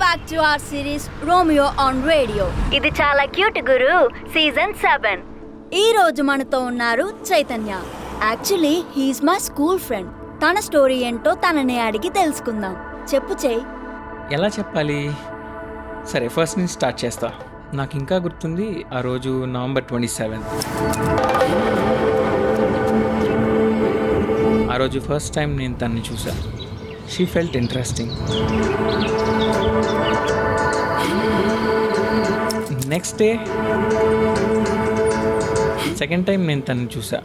back to our series Romeo on Radio. ఇది చాలా cute గురు. Season 7. ఈ రోజు మనతో ఉన్నారు Chaitanya. Actually he's my school friend. తన స్టోరీ ఏంటో తననే అడిగి తెలుసుకుందాం. చెప్పు చై. ఎలా చెప్పాలి? సరే, ఫస్ట్ నుంచి స్టార్ట్ చేస్తా. నాకు ఇంకా గుర్తుంది, ఆ రోజు November 27. ఆ రోజు ఫస్ట్ టైం నేను తన్ని చూసా. She felt interesting. Next day second time నేను తన్ని చూసా.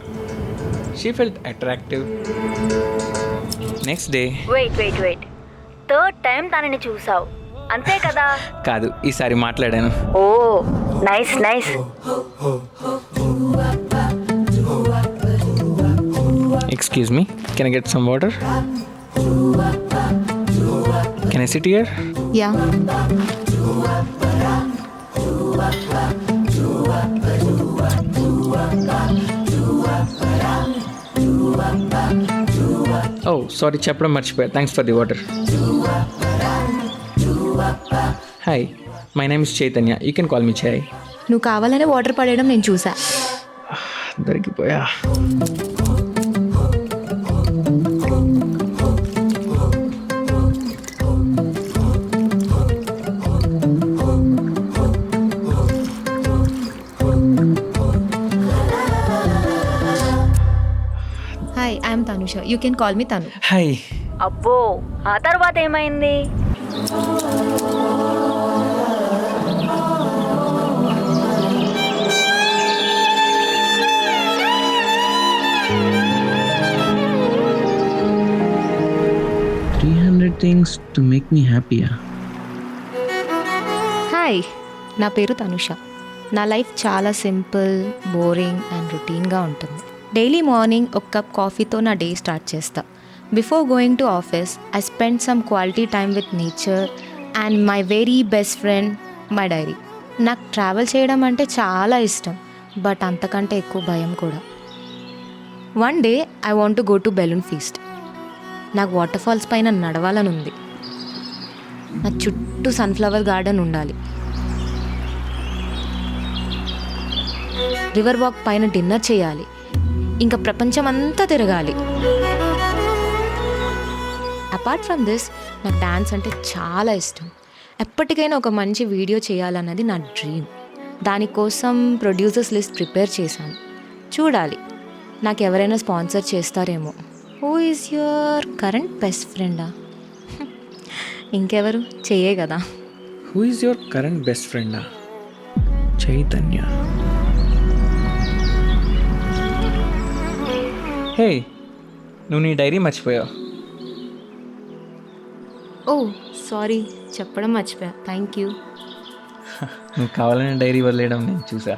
She felt attractive. Next day wait third time తనని చూసావు అంతే కదా? కాదు, ఈసారి మాట్లాడాను. Oh nice. Excuse me, can I get some water? Can I sit here? Ya. Oh sorry, చెప్పడం మర్చిపోయా. Thanks for the water. Hi, my name is Chaitanya. You can call me Chai. నువ్వు కావాలనే వాటర్ పడేయడం నేను చూసా. దొరికిపోయా. Hi, I'm Tanusha. You can call మీ తను. Hi. అబ్బో, ఆ తర్వాత ఏమైంది? Things to make me happier. Hi, నా పేరు తనుష. నా లైఫ్ చాలా సింపుల్, బోరింగ్ అండ్ రొటీన్గా ఉంటుంది. డైలీ మార్నింగ్ ఒక కప్ కాఫీతో నా డే స్టార్ట్ చేస్తా. Before going to office I spend some quality time with nature and my very best friend my diary. నాకు ట్రావెల్ చేయడం అంటే చాలా ఇష్టం, బట్ అంతకంటే ఎక్కువ భయం కూడా. One day I want to go to balloon feast. నాకు వాటర్ ఫాల్స్ పైన నడవాలని ఉంది. నా చుట్టూ సన్ఫ్లవర్ గార్డెన్ ఉండాలి. రివర్ వాక్ పైన డిన్నర్ చేయాలి. ఇంకా ప్రపంచం అంతా తిరగాలి. అపార్ట్ ఫ్రమ్ దిస్, నాకు డ్యాన్స్ అంటే చాలా ఇష్టం. ఎప్పటికైనా ఒక మంచి వీడియో చేయాలన్నది నా డ్రీమ్. దానికోసం ప్రొడ్యూసర్స్ లిస్ట్ ప్రిపేర్ చేశాను. చూడాలి, నాకు ఎవరైనా స్పాన్సర్ చేస్తారేమో. Who is your current best ఫ్రెండా? ఇంకెవరు? చెయ్యే కదా. Who is your current best ఫ్రెండా? చైతన్య. హే, నువ్వు నీ డైరీ మర్చిపోయావు. ఓ సారీ, చెప్పడం మర్చిపోయా. Thank you. నువ్వు కావాలని డైరీ వదిలేయడం నేను చూసా.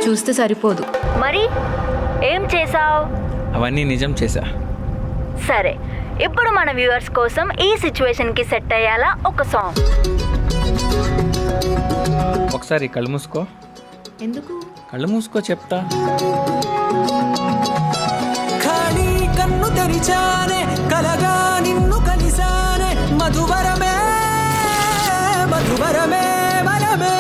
చూస్తే సరిపోదు. మరి ఏం చేసావు? అవన్నీ నిజం చేశా. సరే, ఇప్పుడు మన వ్యూవర్స్ కోసం ఈ సిచ్యువేషన్కి సెట్ అయ్యేలా ఒక సాంగ్. ఒకసారి కళ్ళు మూసుకో. ఎందుకు? కళ్ళు మూసుకో చెప్తా. ఖాళీ కన్ను తెరిచానే, కలగా నిన్ను కలిసానే, మధువరమే మధువరమే వరమే.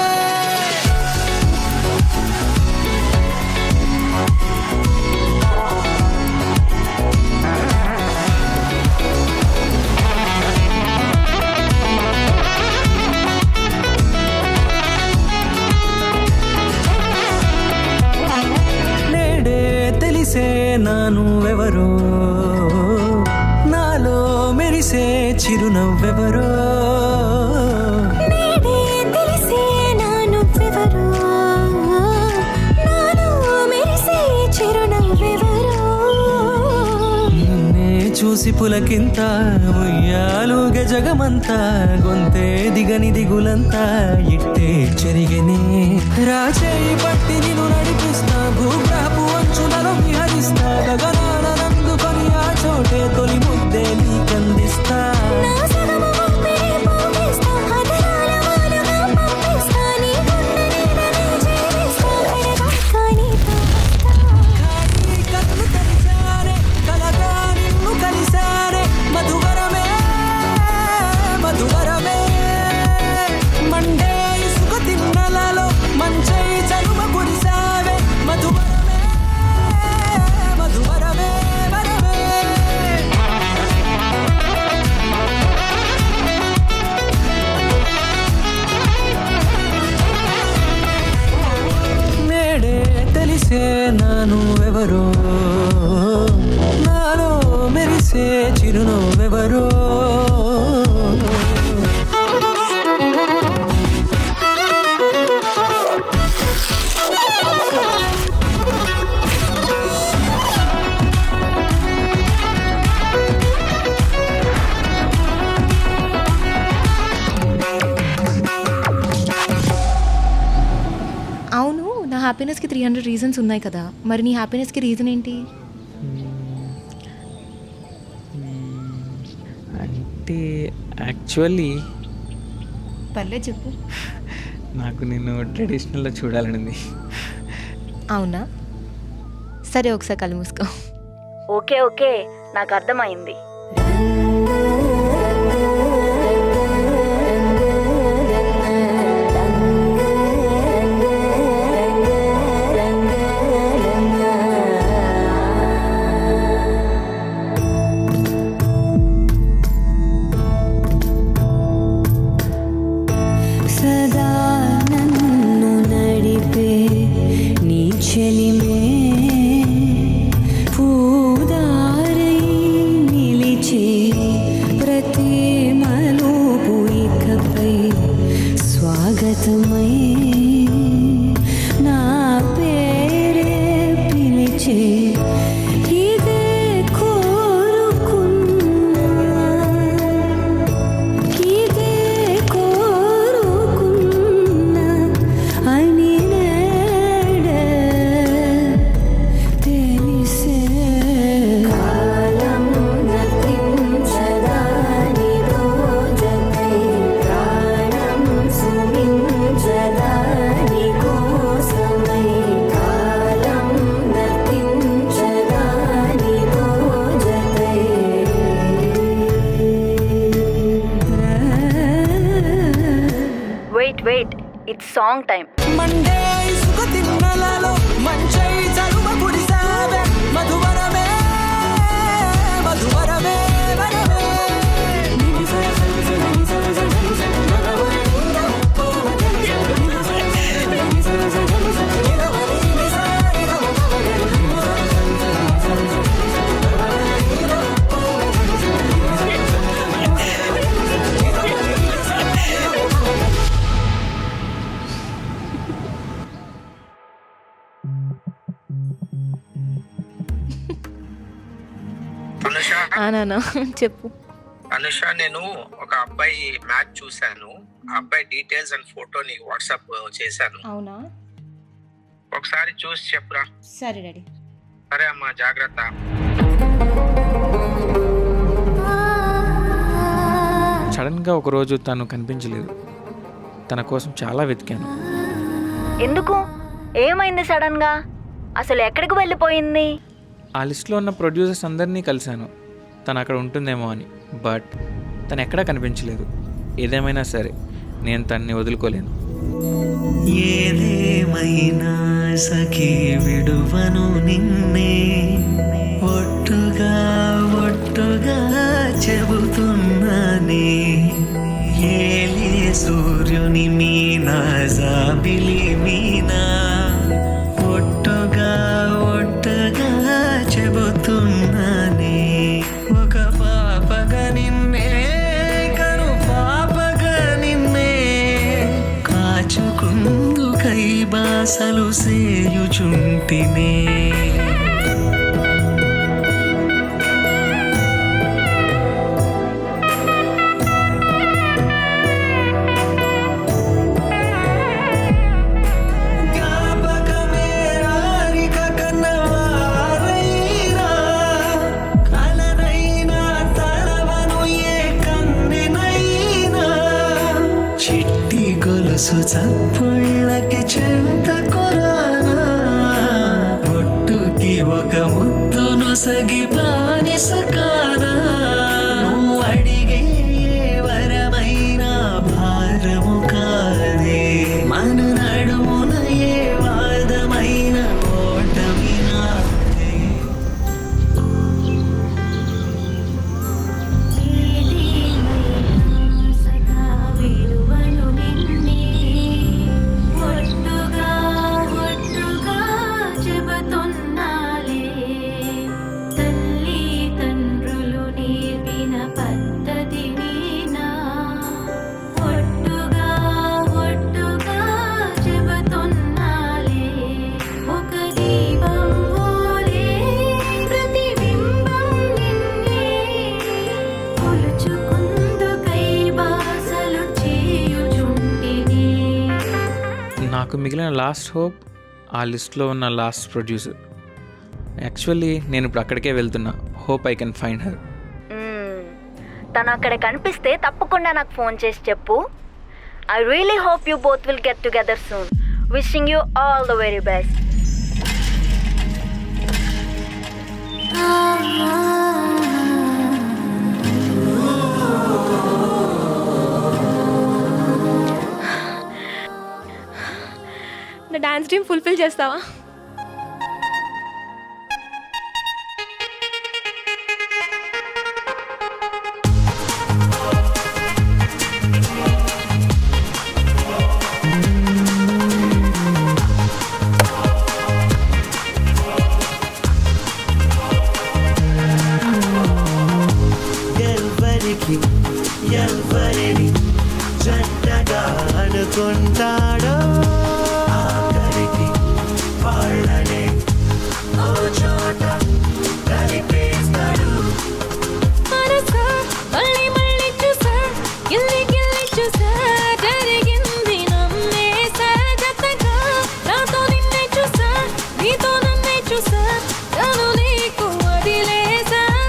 నానువెవరో, నాలో మెరిసే చిరునవ్వెవరో. నిన్నే చూసి పులకింత ఉయ్యాలుగ జగమంతా, గొంతే దిగని దిగులంతా ఇట్టే చెరిగనే. రాచేయి పట్టి నిన్ను నడిపిస్తా, భూగ్రహపు అంచులలో విహరిస్తా, గగనానందుకొని ఆ చోటే తొలి ముద్దే నీకందిస్తా. ఎవరో నాలో మెరిసే చిరునవ్వెవరో అవును, నా హ్యాపీనెస్కి 300 రీజన్స్ ఉన్నాయి కదా, మరి నీ హ్యాపీనెస్కి రీజన్ ఏంటి? అంటే యాక్చువల్లీ పర్లేదు చెప్పు. నాకు నేను ట్రెడిషనల్లో చూడాలనింది. అవునా, సరే ఒకసారి కళ్ళు మూసుకో. ఓకే ఓకే, నాకు అర్థమైంది. సదా నన్ను నడిపే నీ చెలిమే పూదారై నిలిచే ప్రతి మలుపు ఇకపై స్వాగతమై నా పేరే పిలిచే ఇదే కోరుకున్నా ఇదే కోరుకున్నా అని నేడే తెలిసే కాలం నతించదా నీతో జతై ప్రాణం సుమించదా నీ కోసమై కాలం నతించదా నీతో జతై వెయిట్, ఇట్స్ సాంగ్ టైం. మండే ఇసుక తిన్నెలలో మంచై చలువ కురిసావే మధువరమే మధువరమే వరమే అనుష నానా చెప్పు. అనుష నేను ఒక అబ్బాయి మ్యాచ్ చూశాను. ఆ అబ్బాయి డీటెయిల్స్ అండ్ ఫోటో నీకు వాట్సాప్ చేశాను. అవునా, ఒకసారి చూసి చెప్పురా. సరే డాడీ. సరే అమ్మా, జాగ్రత్త. సడన్గా ఒకరోజు తను కనిపించలేదు. తన కోసం చాలా వెతికాను. ఎందుకు? ఏమైంది సడన్గా? అసలు ఎక్కడికి వెళ్ళిపోయింది? ఆ లిస్ట్లో ఉన్న ప్రొడ్యూసర్స్ అందరినీ కలిశాను తను అక్కడ ఉంటుందేమో అని. బట్ తను ఎక్కడా కనిపించలేదు. ఏదేమైనా సరే నేను తన్ని వదులుకోలేను. ఏదేమైనా సఖీ విడువను నిన్నే ఒట్టుగా ఒట్టుగా చెబుతున్నానే ఏలే సూర్యుని మీనా జాబిలి మీనా ఒట్టుగా ఒట్టుగా చెబుతున్నానే ఒక పాపగా నిన్నే కను పాపగా నిన్నే కాచుకుందుకై బాసలు సేయుచుంటినే చప్పుళ్ళకి చెంత కొరానా ఒట్టుకి ఒక ముద్దును సగి బానిసకానా నువ్వు అడిగే వరమైనా భారము కాదే మన నడుమున ఏ వాదమైన ఓటమి నాదే చెబుతున్నాలే నాకు మిగిలిన లాస్ట్ హోప్ ఆ లిస్ట్లో ఉన్న లాస్ట్ ప్రొడ్యూసర్. యాక్చువల్లీ నేను ఇప్పుడు అక్కడికే వెళ్తున్నా. Hope I can find her. తను అక్కడ కనిపిస్తే తప్పకుండా నాకు ఫోన్ చేసి చెప్పు. I really hope you both will get together soon. Wishing you all the very best. నా డాన్స్ డ్రీమ్ ఫుల్ఫిల్ చేస్తావా? ఎవరిని జంటగా అనుకుంటాడో ఆఖరికి వాళ్ళనే ఓ చోట కలిపేస్తాడు.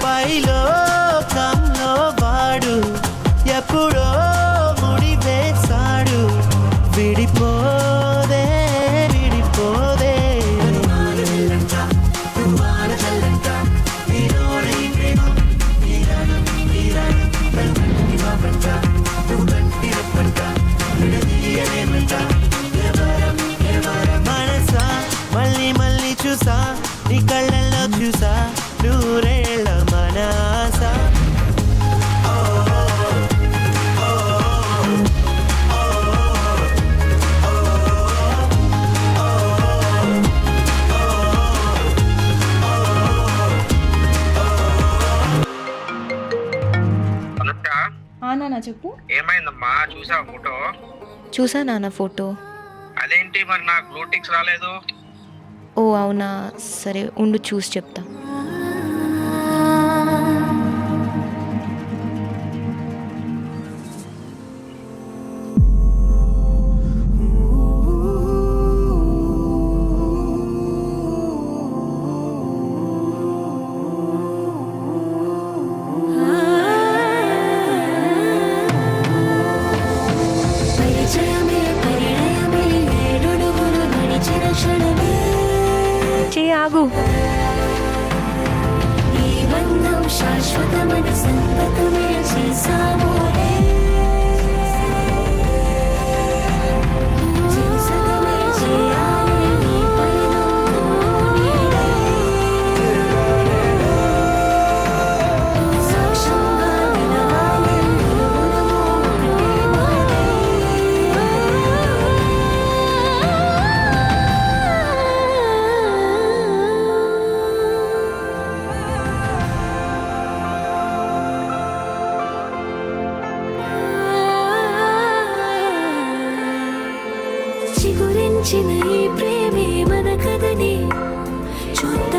పైలోకంలో వాడు ఎప్పుడో ముడి వేశాడు. విడిపోదే విడిపోదే మనసా మళ్ళీ మళ్ళీ చూసా నీ కళ్ళల్లో చూసా నూరేళ్ళ మనస. నాన్న చెప్పు. ఏమైందమ్మా, చూసావా ఫోటో? చూసా నాన్న ఫోటో. అదేంటి మరి నాకు గ్లూటిక్స్ రాలేదు? ఓ అవునా, సరే ఉండు చూసి చెప్తా. ఆగు. ఈ బంధం శాశ్వతమైన సంతకమే చేసాము. చిగురించిన ఈ ప్రేమే మన కథని చూద్దాం.